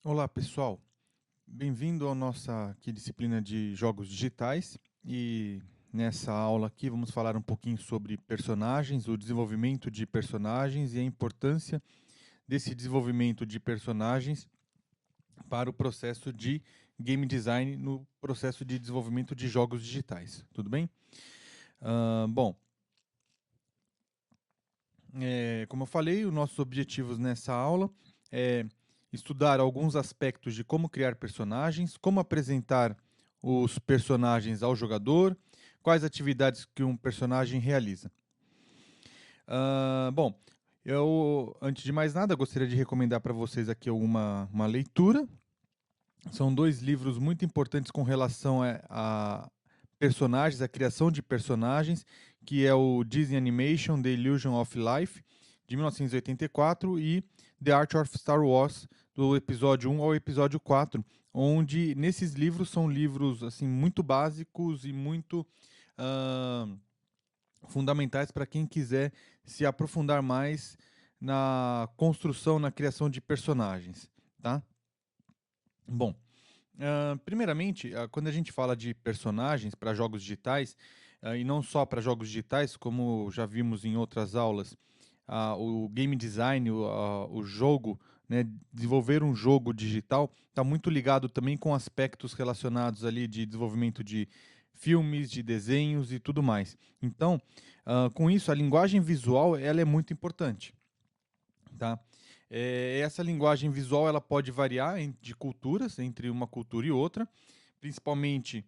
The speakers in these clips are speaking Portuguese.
Olá, pessoal. Bem-vindo à nossa aqui, disciplina de jogos digitais. E nessa aula aqui vamos falar um pouquinho sobre personagens, o desenvolvimento de personagens e a importância desse desenvolvimento de personagens para o processo de game design no processo de desenvolvimento de jogos digitais. Tudo bem? Bom, como eu falei, os nossos objetivos nessa aula é estudar alguns aspectos de como criar personagens, como apresentar os personagens ao jogador, quais atividades que um personagem realiza. Bom, eu, antes de mais nada, gostaria de recomendar para vocês aqui uma leitura. São dois livros muito importantes com relação a personagens, a criação de personagens, que é o Disney Animation, The Illusion of Life, de 1984, e The Art of Star Wars, do episódio 1 ao episódio 4, onde nesses livros são livros assim muito básicos e muito fundamentais para quem quiser se aprofundar mais na construção, na criação de personagens, tá? Bom, primeiramente, quando a gente fala de personagens para jogos digitais, e não só para jogos digitais, como já vimos em outras aulas, o game design, o jogo, né, desenvolver um jogo digital, está muito ligado também com aspectos relacionados ali de desenvolvimento de filmes, de desenhos e tudo mais. Então, com isso, a linguagem visual ela é muito importante, tá? Essa linguagem visual ela pode variar de culturas, entre uma cultura e outra, principalmente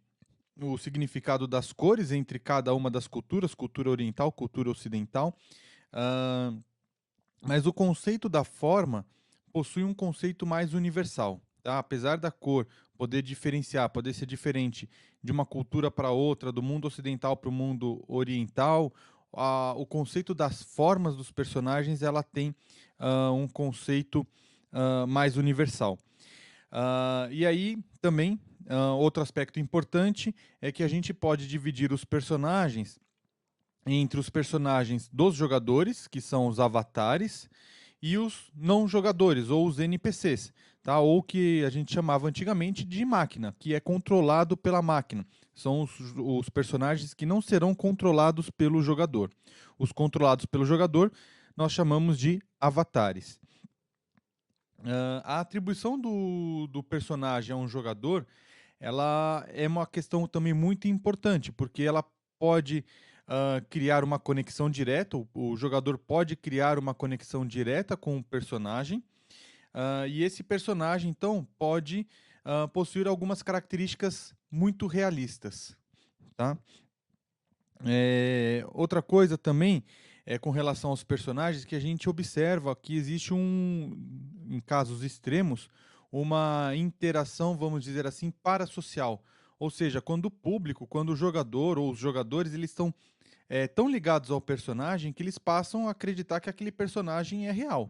o significado das cores entre cada uma das culturas, cultura oriental, cultura ocidental. Ah, mas o conceito da forma possui um conceito mais universal. Tá? Apesar da cor poder diferenciar, poder ser diferente de uma cultura para outra, do mundo ocidental para o mundo oriental, o conceito das formas dos personagens ela tem um conceito mais universal. E aí também outro aspecto importante é que a gente pode dividir os personagens entre os personagens dos jogadores, que são os avatares, e os não jogadores, ou os NPCs, tá? Ou que a gente chamava antigamente de máquina, que é controlado pela máquina. São os personagens que não serão controlados pelo jogador. Os controlados pelo jogador nós chamamos de avatares. A atribuição do personagem a um jogador, ela é uma questão também muito importante, porque ela pode criar uma conexão direta, o jogador pode criar uma conexão direta com o personagem, e esse personagem, então, pode possuir algumas características muito realistas, tá? Outra coisa também é com relação aos personagens que a gente observa que existe em casos extremos, uma interação, vamos dizer assim, parasocial. Ou seja, quando o público, quando o jogador ou os jogadores, eles estão tão ligados ao personagem que eles passam a acreditar que aquele personagem é real.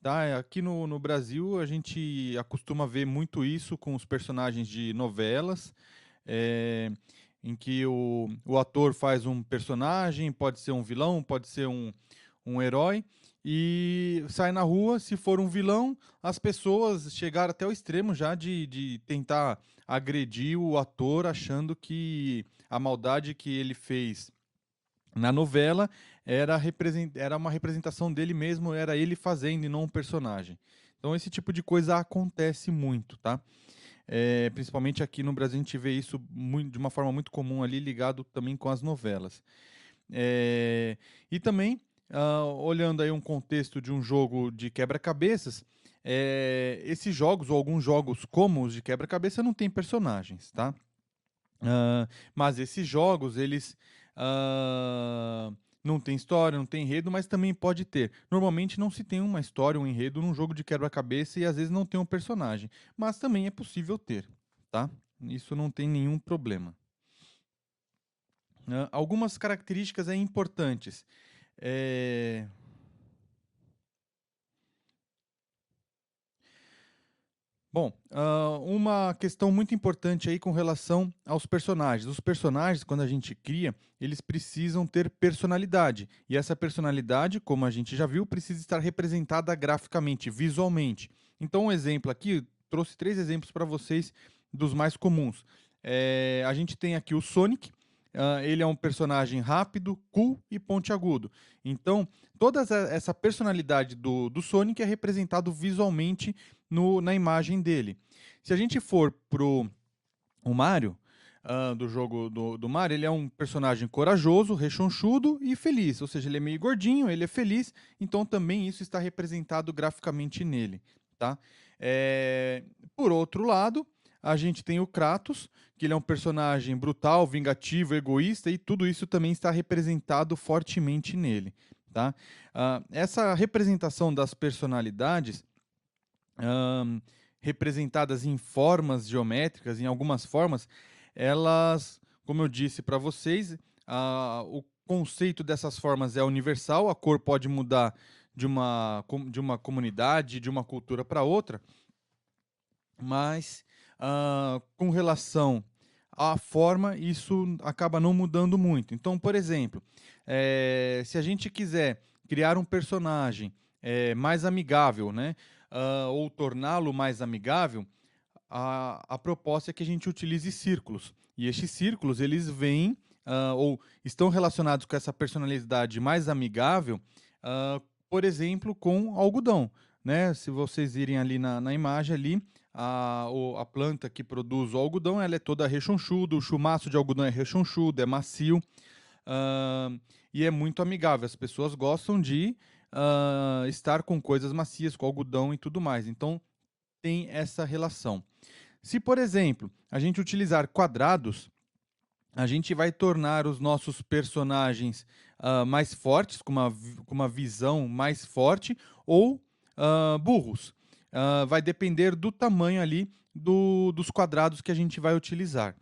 Tá? Aqui no Brasil, a gente acostuma ver muito isso com os personagens de novelas, é, em que o ator faz um personagem, pode ser um vilão, pode ser um herói, e sai na rua, se for um vilão, as pessoas chegaram até o extremo já de tentar agredir o ator, achando que a maldade que ele fez na novela era uma representação dele mesmo, era ele fazendo e não um personagem. Então esse tipo de coisa acontece muito, tá? Principalmente aqui no Brasil a gente vê isso de uma forma muito comum ali, ligado também com as novelas. E também, olhando aí um contexto de um jogo de quebra-cabeças, esses jogos, ou alguns jogos como os de quebra-cabeça, não tem personagens, tá? Mas esses jogos, eles não tem história, não tem enredo, mas também pode ter. Normalmente não se tem uma história, um enredo num jogo de quebra-cabeça e às vezes não tem um personagem. Mas também é possível ter, tá? Isso não tem nenhum problema. Algumas características importantes. É, Bom, uma questão muito importante aí com relação aos personagens. Os personagens, quando a gente cria, eles precisam ter personalidade. E essa personalidade, como a gente já viu, precisa estar representada graficamente, visualmente. Então, um exemplo aqui, trouxe 3 exemplos para vocês dos mais comuns. A gente tem aqui o Sonic, ele é um personagem rápido, cool e pontiagudo. Então, toda essa personalidade do Sonic é representado visualmente na imagem dele. Se a gente for pro o Mario, do jogo do Mario, ele é um personagem corajoso, rechonchudo e feliz. Ou seja, ele é meio gordinho, ele é feliz, então também isso está representado graficamente nele. Tá? Por outro lado, a gente tem o Kratos, que ele é um personagem brutal, vingativo, egoísta, e tudo isso também está representado fortemente nele. Tá? Essa representação das personalidades, representadas em formas geométricas, em algumas formas, elas, como eu disse para vocês, o conceito dessas formas é universal, a cor pode mudar de uma comunidade, de uma cultura para outra, mas com relação à forma, isso acaba não mudando muito. Então, por exemplo, se a gente quiser criar um personagem mais amigável, né, ou torná-lo mais amigável, a proposta é que a gente utilize círculos. E estes círculos, eles vêm ou estão relacionados com essa personalidade mais amigável, por exemplo, com algodão. Né? Se vocês irem ali na imagem ali, a planta que produz o algodão, ela é toda rechonchuda, o chumaço de algodão é rechonchudo, é macio, e é muito amigável. As pessoas gostam de estar com coisas macias, com algodão e tudo mais. Então, tem essa relação. Se, por exemplo, a gente utilizar quadrados, a gente vai tornar os nossos personagens mais fortes, com uma visão mais forte, ou burros. Vai depender do tamanho ali dos quadrados que a gente vai utilizar.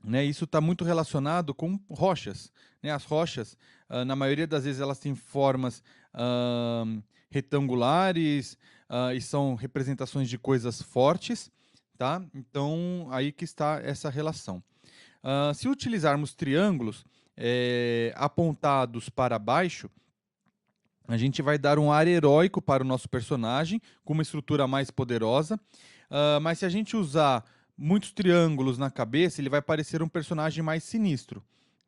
Né, isso está muito relacionado com rochas. Né? As rochas, na maioria das vezes, elas têm formas retangulares e são representações de coisas fortes. Tá? Então, aí que está essa relação. Se utilizarmos triângulos apontados para baixo, a gente vai dar um ar heróico para o nosso personagem, com uma estrutura mais poderosa. Mas se a gente usar muitos triângulos na cabeça, ele vai parecer um personagem mais sinistro.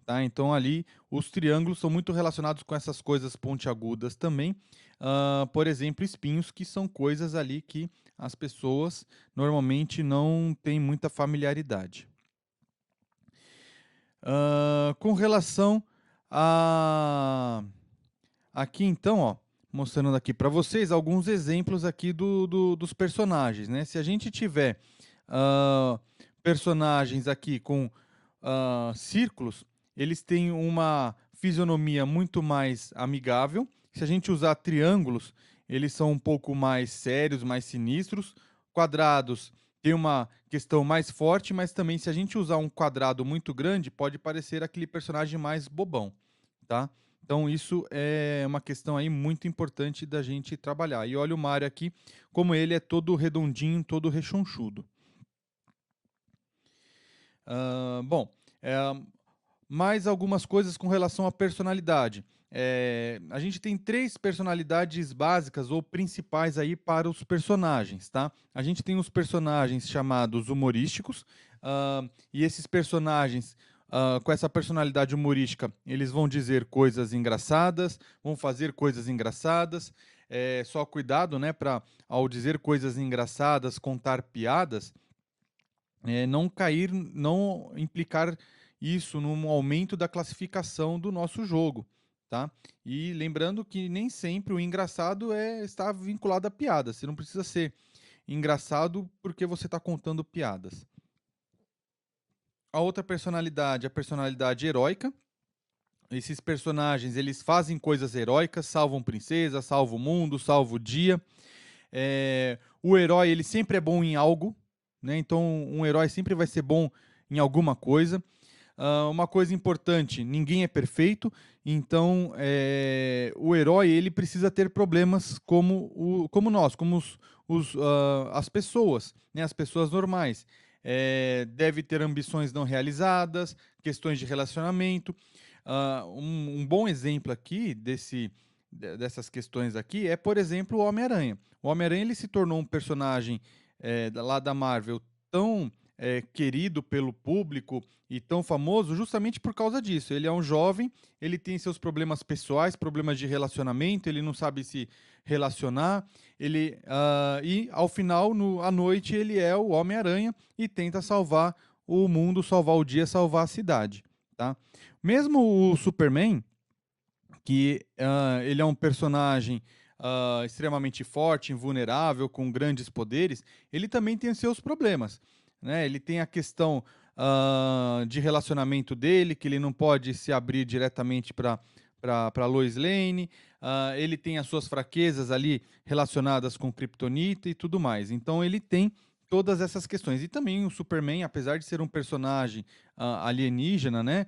Tá? Então ali os triângulos são muito relacionados com essas coisas pontiagudas também. Por exemplo, espinhos, que são coisas ali que as pessoas normalmente não têm muita familiaridade. Com relação a... Aqui então, ó, mostrando aqui para vocês alguns exemplos aqui dos personagens. Né? Se a gente tiver personagens aqui com círculos, eles têm uma fisionomia muito mais amigável. Se a gente usar triângulos, eles são um pouco mais sérios, mais sinistros. Quadrados tem uma questão mais forte, mas também se a gente usar um quadrado muito grande, pode parecer aquele personagem mais bobão, tá? Então isso é uma questão aí muito importante da gente trabalhar. E olha o Mario aqui, como ele é todo redondinho, todo rechonchudo. Bom, mais algumas coisas com relação à personalidade. A gente tem 3 personalidades básicas ou principais aí para os personagens, tá? A gente tem os personagens chamados humorísticos, e esses personagens com essa personalidade humorística, eles vão dizer coisas engraçadas, vão fazer coisas engraçadas. Só cuidado, né, para ao dizer coisas engraçadas, contar piadas, não implicar isso num aumento da classificação do nosso jogo, tá? E lembrando que nem sempre o engraçado está vinculado à piada. Você não precisa ser engraçado porque você está contando piadas. A outra personalidade é a personalidade heróica. Esses personagens, eles fazem coisas heróicas, salvam princesas, salvam o mundo, salvam o dia. O herói, ele sempre é bom em algo, né? Então, um herói sempre vai ser bom em alguma coisa. Uma coisa importante, ninguém é perfeito, então o herói ele precisa ter problemas como nós, como as pessoas, né? As pessoas normais. Deve ter ambições não realizadas, questões de relacionamento. Um bom exemplo aqui dessas questões aqui é, por exemplo, o Homem-Aranha. O Homem-Aranha ele se tornou um personagem lá da Marvel tão querido pelo público e tão famoso justamente por causa disso. Ele é um jovem, ele tem seus problemas pessoais, problemas de relacionamento, ele não sabe se relacionar, e ao final, à noite, ele é o Homem-Aranha e tenta salvar o mundo, salvar o dia, salvar a cidade, tá? Mesmo o Superman, que ele é um personagem extremamente forte, invulnerável, com grandes poderes, ele também tem os seus problemas, né? Ele tem a questão de relacionamento dele, que ele não pode se abrir diretamente para Lois Lane, ele tem as suas fraquezas ali relacionadas com Kryptonita e tudo mais. Então ele tem todas essas questões. E também o Superman, apesar de ser um personagem alienígena, né,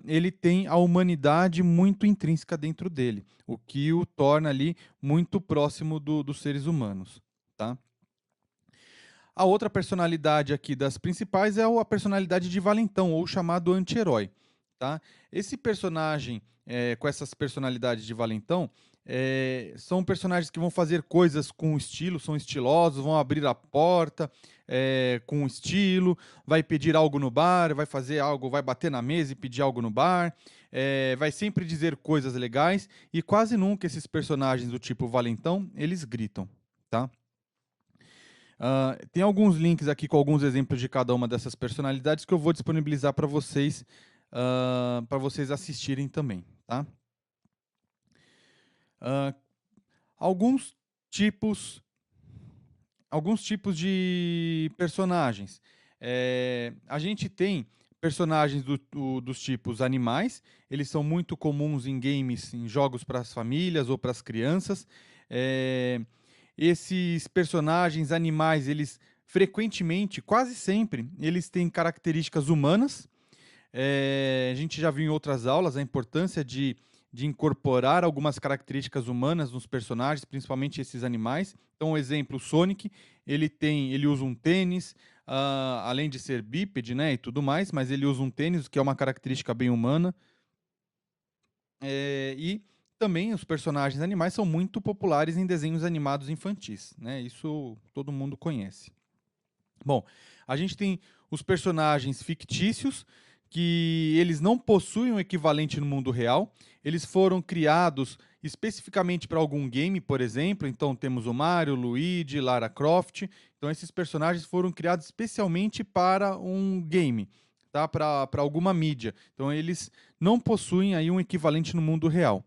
ele tem a humanidade muito intrínseca dentro dele, o que o torna ali muito próximo dos seres humanos, tá? A outra personalidade aqui das principais é a personalidade de Valentão, ou chamado anti-herói, tá? Esse personagem, com essas personalidades de Valentão, são personagens que vão fazer coisas com estilo, são estilosos, vão abrir a porta com estilo, vai pedir algo no bar, vai fazer algo, vai bater na mesa e pedir algo no bar, vai sempre dizer coisas legais, e quase nunca esses personagens do tipo Valentão, eles gritam, tá? Tem alguns links aqui com alguns exemplos de cada uma dessas personalidades que eu vou disponibilizar para vocês assistirem também, tá? Ah, alguns tipos alguns tipos de personagens. A gente tem personagens dos tipos animais, eles são muito comuns em games, em jogos para as famílias ou para as crianças. Esses personagens animais, eles frequentemente, quase sempre, eles têm características humanas. A gente já viu em outras aulas a importância de incorporar algumas características humanas nos personagens, principalmente esses animais. Então, um exemplo, o Sonic, ele usa um tênis, além de ser bípede, né, e tudo mais, mas ele usa um tênis, que é uma característica bem humana. E também os personagens animais são muito populares em desenhos animados infantis, né? Isso todo mundo conhece. Bom, a gente tem os personagens fictícios, que eles não possuem um equivalente no mundo real. Eles foram criados especificamente para algum game, por exemplo. Então temos o Mario, Luigi, Lara Croft. Então esses personagens foram criados especialmente para um game, tá? Para alguma mídia. Então eles não possuem aí um equivalente no mundo real.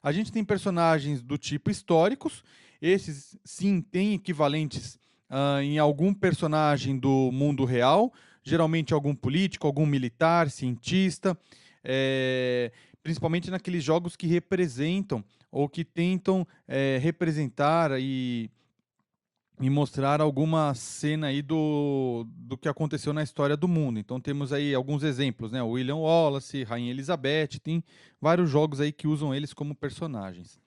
A gente tem personagens do tipo históricos. Esses sim têm equivalentes em algum personagem do mundo real, geralmente algum político, algum militar, cientista, principalmente naqueles jogos que representam ou que tentam representar e mostrar alguma cena aí do que aconteceu na história do mundo. Então temos aí alguns exemplos, né? O William Wallace, Rainha Elizabeth, tem vários jogos aí que usam eles como personagens.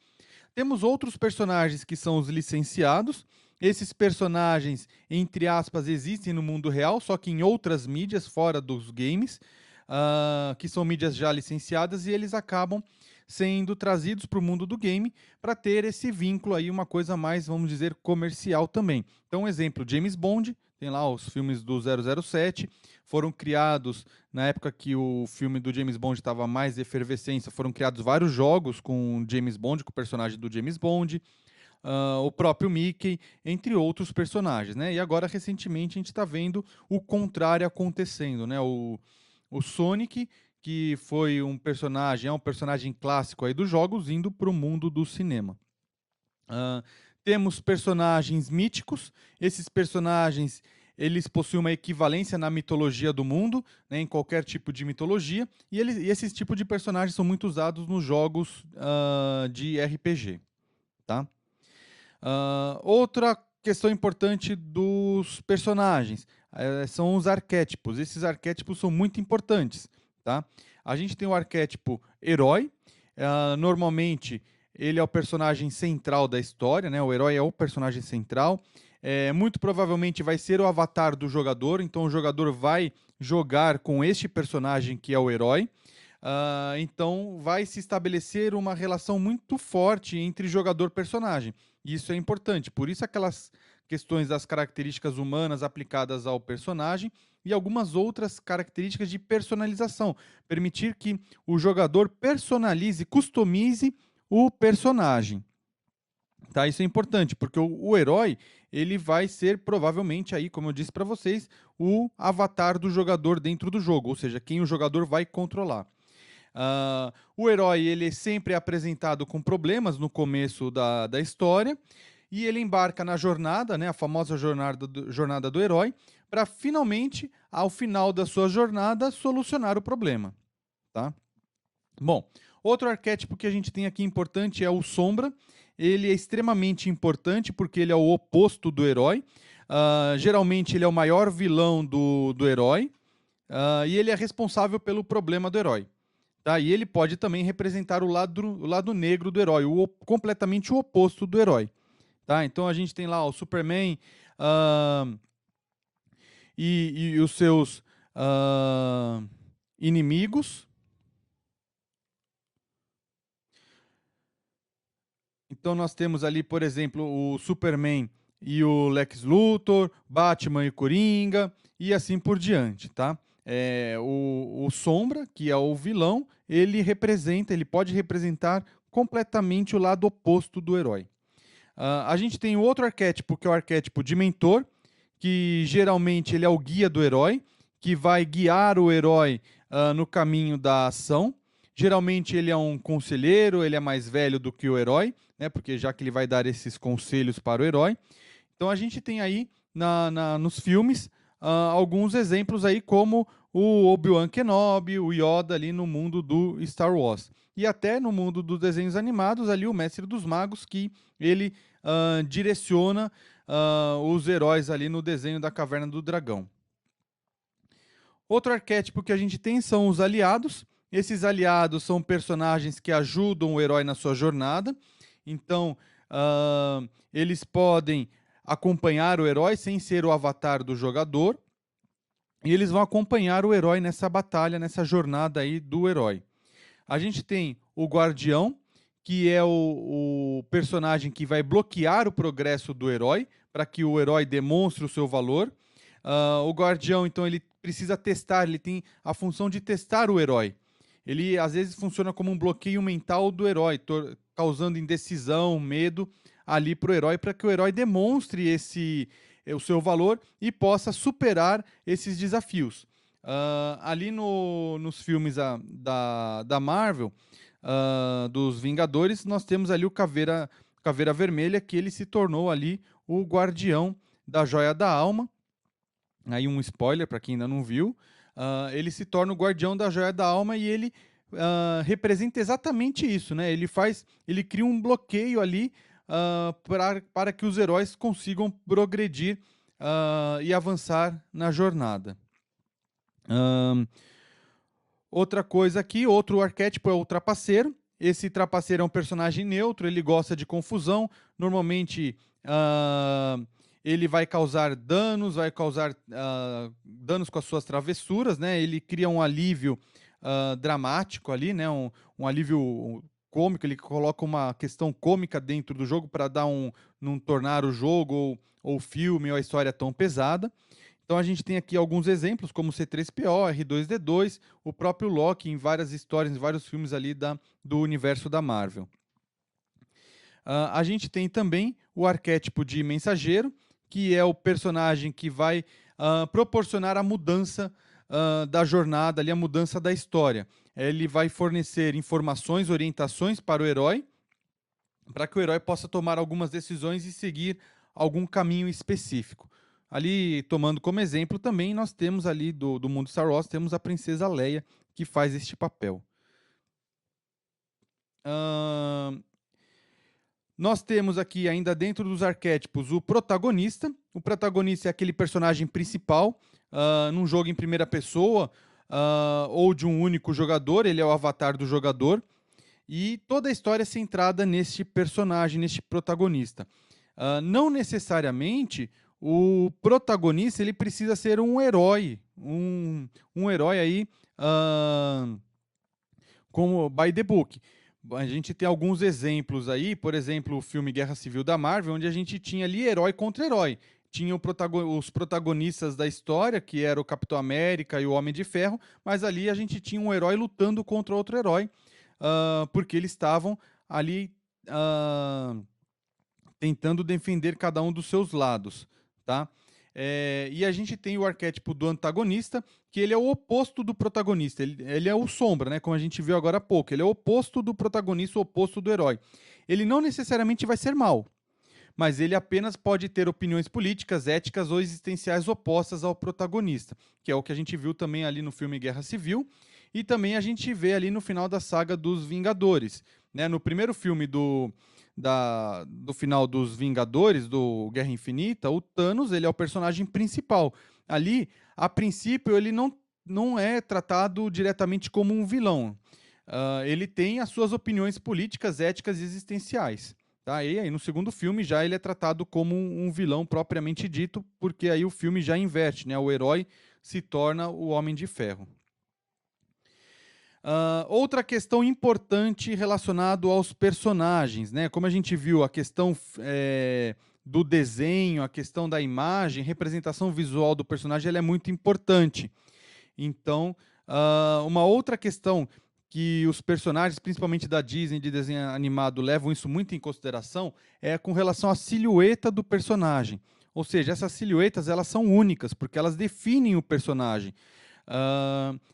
Temos outros personagens que são os licenciados. Esses personagens, entre aspas, existem no mundo real, só que em outras mídias fora dos games, que são mídias já licenciadas, e eles acabam sendo trazidos para o mundo do game para ter esse vínculo aí, uma coisa mais, vamos dizer, comercial também. Então, um exemplo, James Bond, tem lá os filmes do 007, foram criados, na época que o filme do James Bond estava mais efervescência, foram criados vários jogos com James Bond, com o personagem do James Bond, o próprio Mickey, entre outros personagens, né? E agora, recentemente, a gente está vendo o contrário acontecendo, né? O Sonic, que foi um personagem, é um personagem clássico aí dos jogos, indo para o mundo do cinema. Temos personagens míticos. Esses personagens, eles possuem uma equivalência na mitologia do mundo, né, em qualquer tipo de mitologia, e esses tipos de personagens são muito usados nos jogos de RPG. Tá? Outra questão importante dos personagens são os arquétipos. Esses arquétipos são muito importantes. Tá? A gente tem o arquétipo herói. Normalmente, ele é o personagem central da história, né? O herói é o personagem central. Muito provavelmente vai ser o avatar do jogador, então o jogador vai jogar com este personagem que é o herói. Então vai se estabelecer uma relação muito forte entre jogador e personagem. Isso é importante. Por isso aquelas questões das características humanas aplicadas ao personagem e algumas outras características de personalização, permitir que o jogador personalize, customize o personagem. Tá? Isso é importante, porque o herói ele vai ser provavelmente aí, como eu disse para vocês, o avatar do jogador dentro do jogo, ou seja, quem o jogador vai controlar. O herói ele sempre é apresentado com problemas no começo da história e ele embarca na jornada, né, a famosa jornada do herói, para finalmente, ao final da sua jornada, solucionar o problema. Tá? Bom, outro arquétipo que a gente tem aqui importante é o Sombra. Ele é extremamente importante porque ele é o oposto do herói. Geralmente ele é o maior vilão do herói e ele é responsável pelo problema do herói. Tá? E ele pode também representar o lado negro do herói, completamente o oposto do herói. Tá? Então a gente tem lá o Superman e os seus inimigos. Então nós temos ali, por exemplo, o Superman e o Lex Luthor, Batman e Coringa, e assim por diante, tá? O Sombra, que é o vilão, ele pode representar completamente o lado oposto do herói. A gente tem outro arquétipo, que é o arquétipo de mentor, que geralmente ele é o guia do herói, que vai guiar o herói no caminho da ação. Geralmente ele é um conselheiro, ele é mais velho do que o herói, né, porque já que ele vai dar esses conselhos para o herói. Então a gente tem aí nos filmes alguns exemplos aí, como o Obi-Wan Kenobi, o Yoda ali no mundo do Star Wars. E até no mundo dos desenhos animados, ali o Mestre dos Magos, que ele direciona os heróis ali no desenho da Caverna do Dragão. Outro arquétipo que a gente tem são os aliados. Esses aliados são personagens que ajudam o herói na sua jornada. Então, eles podem acompanhar o herói sem ser o avatar do jogador. E eles vão acompanhar o herói nessa batalha, nessa jornada aí do herói. A gente tem o Guardião, que é o personagem que vai bloquear o progresso do herói, para que o herói demonstre o seu valor. O Guardião, então, ele precisa testar, ele tem a função de testar o herói. Ele, às vezes, funciona como um bloqueio mental do herói, causando indecisão, medo ali para o herói, para que o herói demonstre o seu valor e possa superar esses desafios. Ali nos filmes da Marvel, dos Vingadores, nós temos ali o Caveira Vermelha, que ele se tornou ali o guardião da Joia da Alma. Aí um spoiler para quem ainda não viu. Ele se torna o guardião da Joia da Alma e ele representa exatamente isso, né? Ele cria um bloqueio ali para que os heróis consigam progredir e avançar na jornada. Outra coisa aqui, outro arquétipo é o trapaceiro. Esse trapaceiro é um personagem neutro, ele gosta de confusão. Normalmente ele vai causar danos com as suas travessuras, né? Ele cria um alívio dramático ali, né? Um alívio cômico, ele coloca uma questão cômica dentro do jogo para não tornar o jogo ou o filme ou a história tão pesada. Então a gente tem aqui alguns exemplos, como C3PO, R2-D2, o próprio Loki em várias histórias, em vários filmes ali do universo da Marvel. A gente tem também o arquétipo de mensageiro, que é o personagem que vai proporcionar a mudança da jornada, ali, a mudança da história. Ele vai fornecer informações, orientações para o herói, para que o herói possa tomar algumas decisões e seguir algum caminho específico. Ali, tomando como exemplo, também nós temos ali do mundo Star Wars, temos a princesa Leia, que faz este papel. Nós temos aqui, ainda dentro dos arquétipos, o protagonista. O protagonista é aquele personagem principal, num jogo em primeira pessoa, ou de um único jogador, ele é o avatar do jogador. E toda a história é centrada neste personagem, neste protagonista. Não necessariamente o protagonista ele precisa ser um herói, um herói aí como by the book. A gente tem alguns exemplos aí, por exemplo, o filme Guerra Civil da Marvel, onde a gente tinha ali herói contra herói. Tinha os protagonistas da história, que era o Capitão América e o Homem de Ferro, mas ali a gente tinha um herói lutando contra outro herói, porque eles estavam ali tentando defender cada um dos seus lados, tá? E a gente tem o arquétipo do antagonista, que ele é o oposto do protagonista. Ele é o sombra, né? Como a gente viu agora há pouco. Ele é o oposto do protagonista, o oposto do herói. Ele não necessariamente vai ser mal, mas ele apenas pode ter opiniões políticas, éticas ou existenciais opostas ao protagonista, que é o que a gente viu também ali no filme Guerra Civil, e também a gente vê ali no final da saga dos Vingadores. Né? No primeiro filme do final dos Vingadores, do Guerra Infinita, o Thanos ele é o personagem principal. Ali, a princípio, ele não é tratado diretamente como um vilão. Ele tem as suas opiniões políticas, éticas e existenciais. Tá? E aí, no segundo filme, já ele é tratado como um vilão propriamente dito, porque aí o filme já inverte, né? O herói se torna o Homem de Ferro. Outra questão importante relacionada aos personagens, né? Como a gente viu, a questão do desenho, a questão da imagem, representação visual do personagem, ela é muito importante. Então, uma outra questão que os personagens, principalmente da Disney de desenho animado, levam isso muito em consideração é com relação à silhueta do personagem. Ou seja, essas silhuetas elas são únicas, porque elas definem o personagem.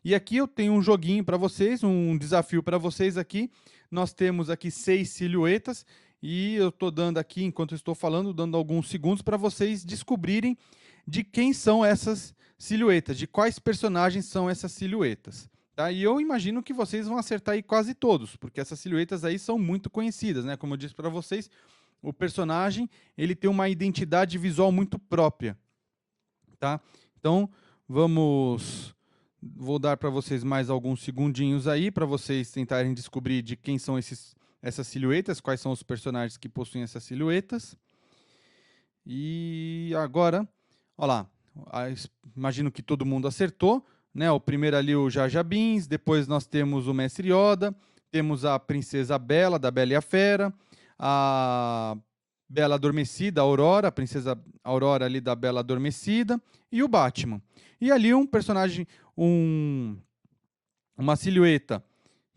E aqui eu tenho um joguinho para vocês, um desafio para vocês aqui. Nós temos aqui 6 silhuetas e eu estou dando aqui, enquanto eu estou falando, dando alguns segundos para vocês descobrirem de quem são essas silhuetas, de quais personagens são essas silhuetas. Tá? E eu imagino que vocês vão acertar aí quase todos, porque essas silhuetas aí são muito conhecidas, né? Como eu disse para vocês, o personagem ele tem uma identidade visual muito própria. Tá? Então, vou dar para vocês mais alguns segundinhos aí, para vocês tentarem descobrir de quem são essas silhuetas, quais são os personagens que possuem essas silhuetas. E agora, olha lá, imagino que todo mundo acertou, né? O primeiro ali o Jar Jar Binks, depois nós temos o Mestre Yoda, temos a Princesa Bela, da Bela e a Fera, a Bela Adormecida, a Aurora, a Princesa Aurora ali da Bela Adormecida, e o Batman. E ali um personagem, uma silhueta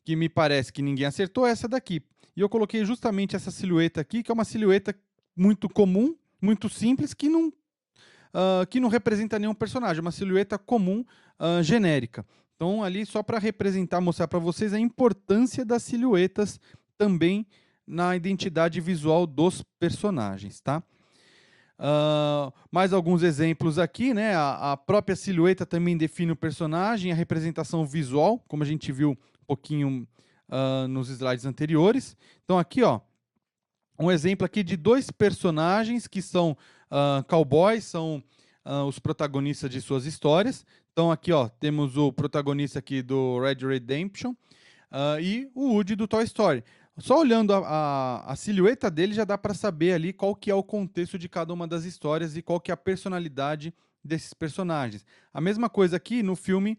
que me parece que ninguém acertou, é essa daqui. E eu coloquei justamente essa silhueta aqui, que é uma silhueta muito comum, muito simples, que não representa nenhum personagem, uma silhueta comum, genérica. Então, ali, só para representar, mostrar para vocês a importância das silhuetas também na identidade visual dos personagens, tá? Mais alguns exemplos aqui, né? A própria silhueta também define o personagem, a representação visual, como a gente viu um pouquinho nos slides anteriores. Então, aqui, ó, um exemplo aqui de 2 personagens que são cowboys, são os protagonistas de suas histórias. Então, aqui, ó, temos o protagonista aqui do Red Redemption e o Woody do Toy Story. Só olhando a silhueta dele já dá para saber ali qual que é o contexto de cada uma das histórias e qual que é a personalidade desses personagens. A mesma coisa aqui no filme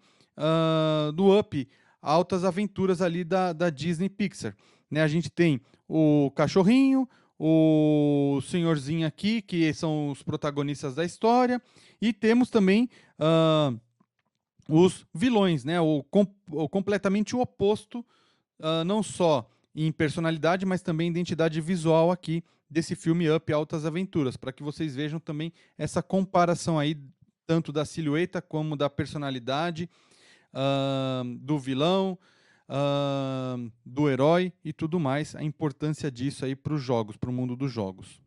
do Up, Altas Aventuras ali da Disney Pixar. Né, a gente tem o cachorrinho, o senhorzinho aqui, que são os protagonistas da história, e temos também os vilões, né, completamente o oposto, não só em personalidade, mas também identidade visual aqui desse filme Up, Altas Aventuras, para que vocês vejam também essa comparação aí, tanto da silhueta como da personalidade, do vilão, do herói e tudo mais, a importância disso aí para os jogos, para o mundo dos jogos.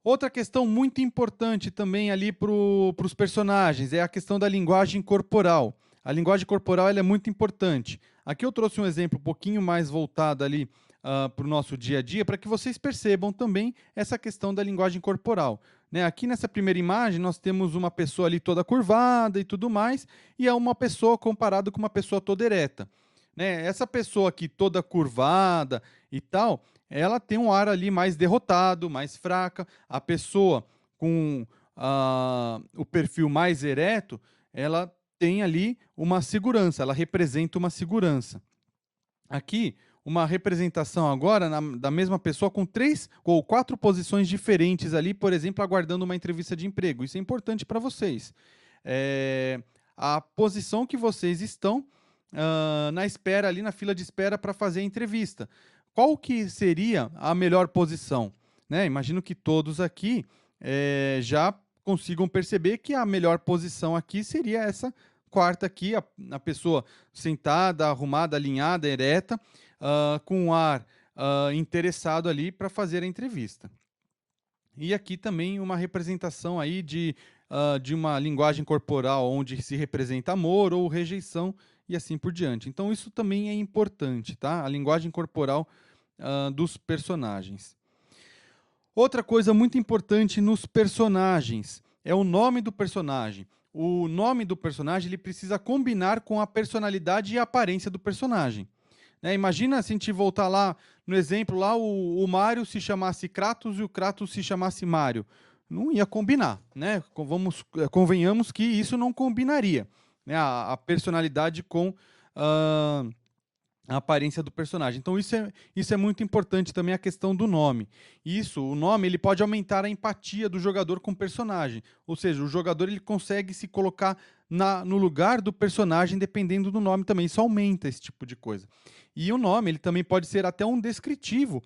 Outra questão muito importante também ali para os personagens é a questão da linguagem corporal. A linguagem corporal ela é muito importante. Aqui eu trouxe um exemplo um pouquinho mais voltado ali para o nosso dia a dia, para que vocês percebam também essa questão da linguagem corporal. Né? Aqui nessa primeira imagem nós temos uma pessoa ali toda curvada e tudo mais, e é uma pessoa comparada com uma pessoa toda ereta. Né? Essa pessoa aqui toda curvada e tal, ela tem um ar ali mais derrotado, mais fraca. A pessoa com o perfil mais ereto, ela tem ali uma segurança, ela representa uma segurança. aqui uma representação agora da mesma pessoa com 3 ou 4 posições diferentes ali, por exemplo, aguardando uma entrevista de emprego. Isso é importante para vocês. É, a posição que vocês estão na espera, ali na fila de espera para fazer a entrevista. Qual que seria a melhor posição? Né? Imagino que todos aqui já consigam perceber que a melhor posição aqui seria essa quarta aqui, a pessoa sentada, arrumada, alinhada, ereta, com um ar interessado ali para fazer a entrevista. E aqui também uma representação aí de uma linguagem corporal onde se representa amor ou rejeição e assim por diante. Então isso também é importante, tá? A linguagem corporal dos personagens. Outra coisa muito importante nos personagens é o nome do personagem. O nome do personagem ele precisa combinar com a personalidade e a aparência do personagem. Né? Imagina se a gente voltar lá no exemplo, lá o Mario se chamasse Kratos e o Kratos se chamasse Mario. Não ia combinar, né? Convenhamos que isso não combinaria, né? A personalidade com a aparência do personagem. Então isso é muito importante também, a questão do nome. O nome ele pode aumentar a empatia do jogador com o personagem. Ou seja, o jogador ele consegue se colocar no lugar do personagem dependendo do nome também. Isso aumenta esse tipo de coisa. E o nome ele também pode ser até um descritivo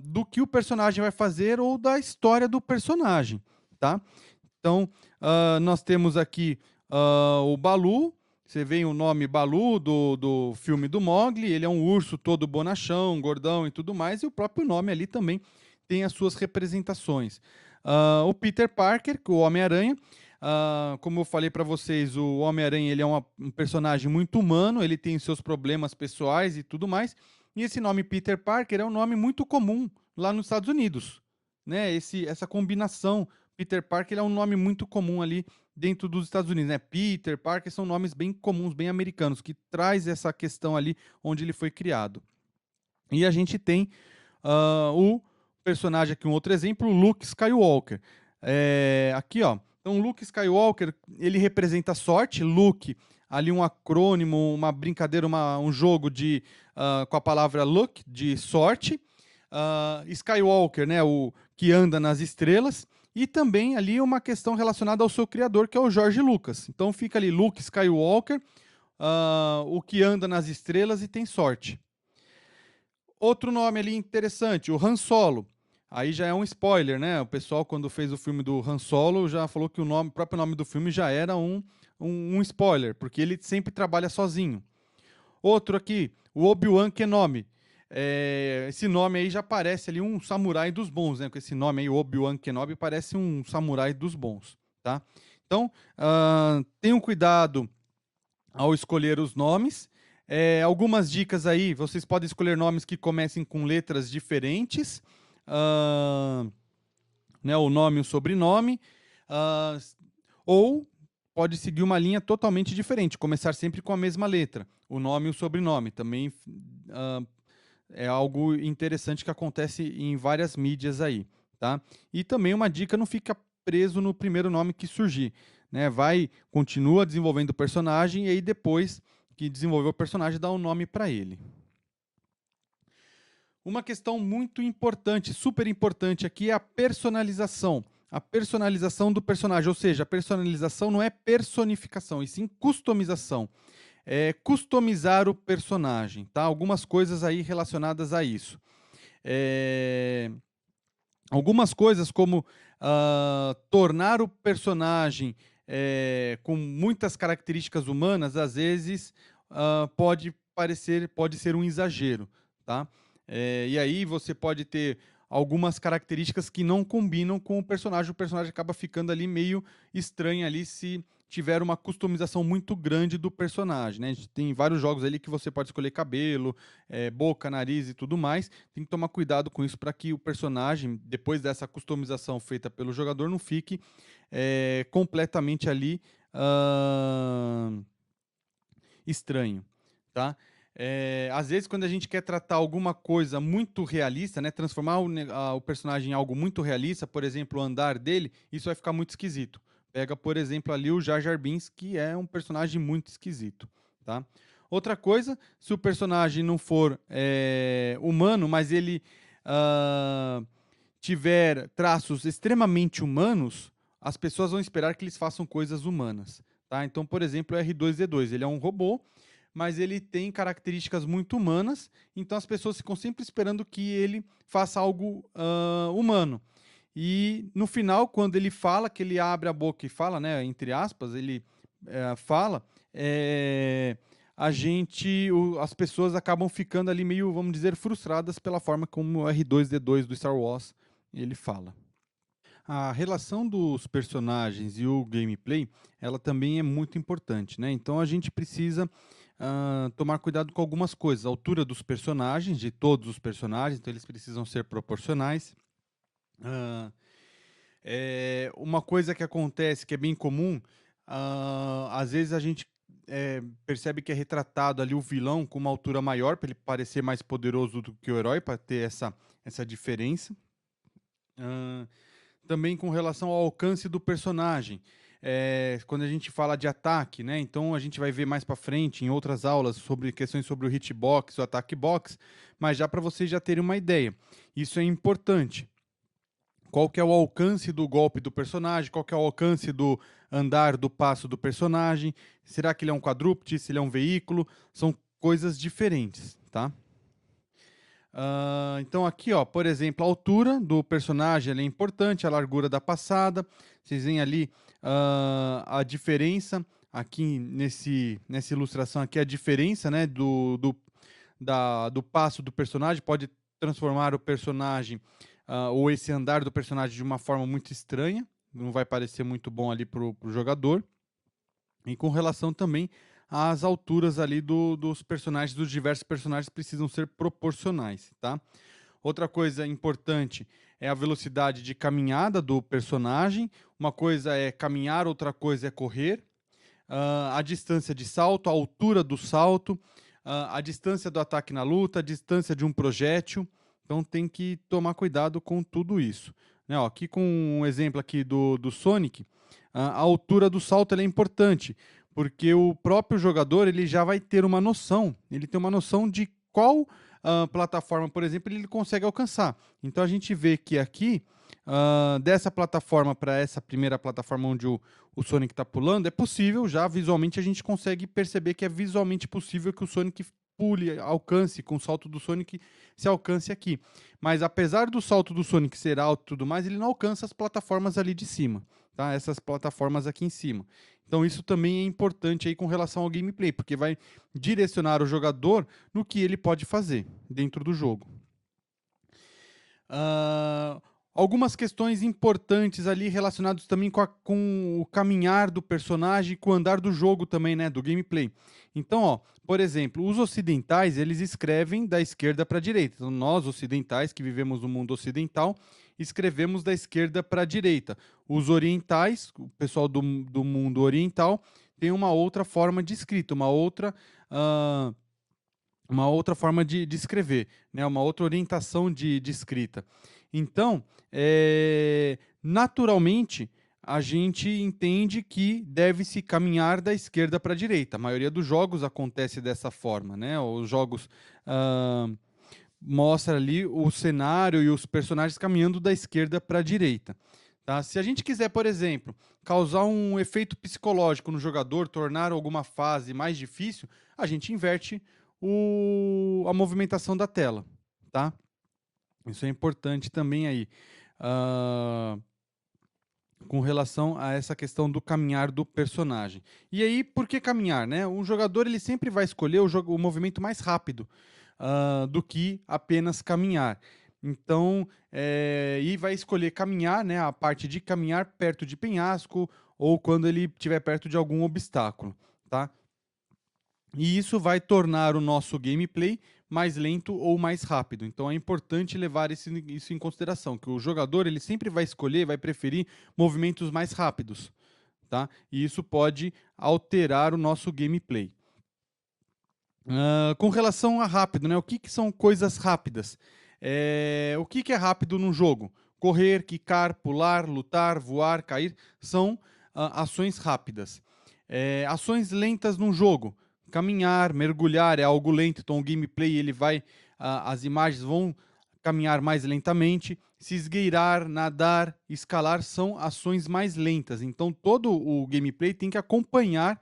do que o personagem vai fazer ou da história do personagem. Tá? Então, nós temos aqui o Balu. Você vê o nome Balu do filme do Mowgli, ele é um urso todo bonachão, gordão e tudo mais, e o próprio nome ali também tem as suas representações. O Peter Parker, o Homem-Aranha, como eu falei para vocês, o Homem-Aranha ele é um personagem muito humano, ele tem seus problemas pessoais e tudo mais, e esse nome Peter Parker é um nome muito comum lá nos Estados Unidos. Né? Essa combinação, Peter Parker, é um nome muito comum ali dentro dos Estados Unidos, né? Peter Parker são nomes bem comuns, bem americanos, que traz essa questão ali onde ele foi criado. E a gente tem o personagem aqui, um outro exemplo, Luke Skywalker. Aqui, ó. Então, Luke Skywalker, ele representa sorte. Luke, ali um acrônimo, uma brincadeira, um jogo com a palavra luck, de sorte. Skywalker, né? O que anda nas estrelas. E também ali uma questão relacionada ao seu criador, que é o George Lucas. Então fica ali Luke Skywalker, o que anda nas estrelas e tem sorte. Outro nome ali interessante, o Han Solo. Aí já é um spoiler, né? O pessoal, quando fez o filme do Han Solo, já falou que o próprio nome do filme já era um spoiler, porque ele sempre trabalha sozinho. Outro aqui, o Obi-Wan Kenobi. Esse nome aí já parece ali um samurai dos bons, né? Com esse nome aí, Obi-Wan Kenobi, parece um samurai dos bons, tá? Então, tenham cuidado ao escolher os nomes. Algumas dicas aí, vocês podem escolher nomes que comecem com letras diferentes, né? O nome e o sobrenome, ou pode seguir uma linha totalmente diferente, começar sempre com a mesma letra, o nome e o sobrenome. Também é algo interessante que acontece em várias mídias aí, tá? E também uma dica, não fica preso no primeiro nome que surgir, né? Continua desenvolvendo o personagem e aí depois que desenvolveu o personagem dá um nome para ele. Uma questão muito importante, super importante aqui é a personalização. A personalização do personagem, ou seja, a personalização não é personificação, e sim customização. Customizar o personagem, tá? Algumas coisas aí relacionadas a isso. Algumas coisas como tornar o personagem com muitas características humanas, às vezes pode ser um exagero, tá? E aí você pode ter algumas características que não combinam com o personagem acaba ficando ali meio estranho ali se tiver uma customização muito grande do personagem, né? A gente tem vários jogos ali que você pode escolher cabelo, boca, nariz e tudo mais. Tem que tomar cuidado com isso para que o personagem, depois dessa customização feita pelo jogador, não fique completamente ali estranho, tá? Às vezes, quando a gente quer tratar alguma coisa muito realista, né, transformar o personagem em algo muito realista, por exemplo, o andar dele, isso vai ficar muito esquisito. Pega, por exemplo, ali o Jar Jar Binks, que é um personagem muito esquisito, tá? Outra coisa, se o personagem não for humano, mas ele ah, tiver traços extremamente humanos, as pessoas vão esperar que eles façam coisas humanas. Tá? Então, por exemplo, o R2D2, ele é um robô, mas ele tem características muito humanas, então as pessoas ficam sempre esperando que ele faça algo humano. E no final, quando ele fala, que ele abre a boca e fala, né, entre aspas, ele fala, as pessoas acabam ficando ali meio, vamos dizer, frustradas pela forma como o R2D2 do Star Wars ele fala. A relação dos personagens e o gameplay, ela também é muito importante, né? Então a gente precisa tomar cuidado com algumas coisas. A altura dos personagens, de todos os personagens, então eles precisam ser proporcionais. Uma coisa que acontece, que é bem comum, às vezes a gente percebe que é retratado ali o vilão com uma altura maior, para ele parecer mais poderoso do que o herói, para ter essa diferença. Também com relação ao alcance do personagem. Quando a gente fala de ataque, né? Então a gente vai ver mais para frente em outras aulas sobre questões sobre o hitbox, o ataque box, mas já para vocês já terem uma ideia. Isso é importante. Qual que é o alcance do golpe do personagem? Qual que é o alcance do andar, do passo do personagem? Será que ele é um quadrúpede? Se ele é um veículo? São coisas diferentes, tá? Então aqui, ó, por exemplo, a altura do personagem é importante, a largura da passada. Vocês veem ali a diferença aqui nessa ilustração aqui, a diferença, né, do passo do personagem pode transformar o personagem ou esse andar do personagem de uma forma muito estranha, não vai parecer muito bom ali para o jogador. E com relação também às alturas ali dos personagens, dos diversos personagens precisam ser proporcionais, tá? Outra coisa importante é a velocidade de caminhada do personagem. Uma coisa é caminhar, outra coisa é correr. A distância de salto, a altura do salto, a distância do ataque na luta, a distância de um projétil. Então tem que tomar cuidado com tudo isso. Né, ó, aqui com um exemplo aqui do Sonic, a altura do salto é importante, porque o próprio jogador ele já vai ter uma noção, ele tem uma noção de qual plataforma, por exemplo, ele consegue alcançar. Então a gente vê que aqui, dessa plataforma para essa primeira plataforma onde o Sonic está pulando, é possível, já visualmente a gente consegue perceber que é visualmente possível que o Sonic pule, alcance, com o salto do Sonic se alcance aqui. Mas apesar do salto do Sonic ser alto e tudo mais, ele não alcança as plataformas ali de cima, tá? Essas plataformas aqui em cima. Então isso também é importante aí com relação ao gameplay, porque vai direcionar o jogador no que ele pode fazer dentro do jogo. Algumas questões importantes ali relacionadas também com o caminhar do personagem, com o andar do jogo também, né, do gameplay. Então, ó, por exemplo, os ocidentais, eles escrevem da esquerda para a direita. Então, nós ocidentais, que vivemos no mundo ocidental, escrevemos da esquerda para a direita. Os orientais, o pessoal do mundo oriental, tem uma outra forma de escrita, uma outra forma de escrever, né, uma outra orientação de escrita. Então, naturalmente, a gente entende que deve-se caminhar da esquerda para a direita. A maioria dos jogos acontece dessa forma, né? Os jogos mostram ali o cenário e os personagens caminhando da esquerda para a direita. Tá? Se a gente quiser, por exemplo, causar um efeito psicológico no jogador, tornar alguma fase mais difícil, a gente inverte a movimentação da tela, tá? Isso é importante também aí, com relação a essa questão do caminhar do personagem. E aí, por que caminhar, né? Um jogador ele sempre vai escolher o movimento mais rápido do que apenas caminhar. Então, e vai escolher caminhar, né? A parte de caminhar perto de penhasco ou quando ele estiver perto de algum obstáculo, tá? E isso vai tornar o nosso gameplay mais lento ou mais rápido. Então é importante levar isso em consideração, que o jogador ele sempre vai escolher, vai preferir movimentos mais rápidos, tá? E isso pode alterar o nosso gameplay. Com relação a rápido, né? O que são coisas rápidas? O que é rápido num jogo? Correr, quicar, pular, lutar, voar, cair, são ações rápidas. Ações lentas num jogo. caminhar, mergulhar é algo lento, então o gameplay ele vai, as imagens vão caminhar mais lentamente. Se esgueirar, nadar, escalar são ações mais lentas. Então todo o gameplay tem que acompanhar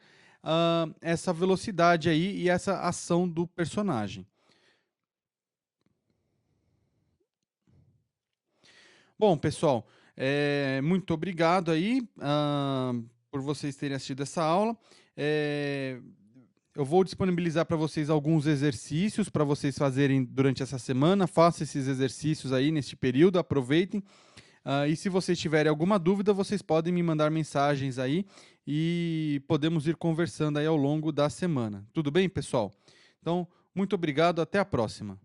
essa velocidade aí e essa ação do personagem. Bom, pessoal, muito obrigado aí por vocês terem assistido essa aula. Eu vou disponibilizar para vocês alguns exercícios para vocês fazerem durante essa semana. Façam esses exercícios aí neste período, aproveitem. E se vocês tiverem alguma dúvida, vocês podem me mandar mensagens aí e podemos ir conversando aí ao longo da semana. Tudo bem, pessoal? Então, muito obrigado, até a próxima.